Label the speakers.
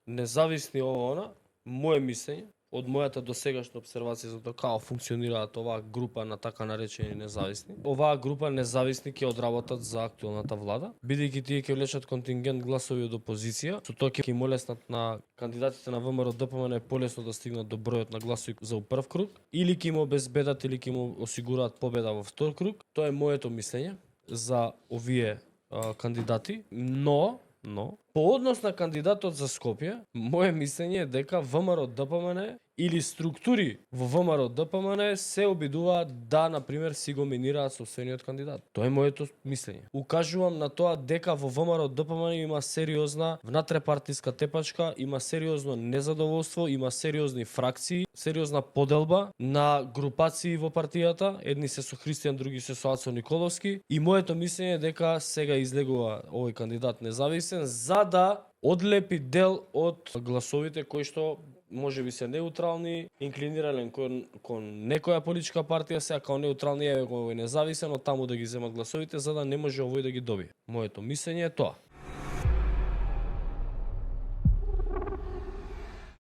Speaker 1: независни ова она, мое мислење, од мојата досегашна обсервација за тоа како функционираат оваа група на така наречени независни. Оваа група независни ќе одработат за актуелната влада, бидејќи тие ќе влечат контингент гласови од опозиција, со тоа ќе им олеснат на кандидатите на ВМРО ДПМН полесно да стигнат до бројот на гласови за прв круг, или ќе им обезбедат или ќе им осигураат победа во втор круг. Тоа е моето мислење за овие кандидати, но по однос на кандидатот за Скопје, мое мислење е дека ВМРО ДПМН или структури во ВМРО ДПМН се обидуваат да, например, си го минираат собствениот кандидат. Тоа е моето мислење. Укажувам на тоа дека во ВМРО ДПМН има сериозна внатрепартиска тепачка, има сериозно незадоволство, има сериозни фракции, сериозна поделба на групации во партијата, едни се со Христијан, други се со Ацо Николовски, и моето мислење е дека сега излегува овој кандидат независен за да одлепи дел од гласовите кои што може би се неутрални, инклинирани кон некоја политичка партија, сега као неутрални еве го овој независен, од таму да ги земат гласовите за да не може овој да ги добие. Моето мислење е тоа.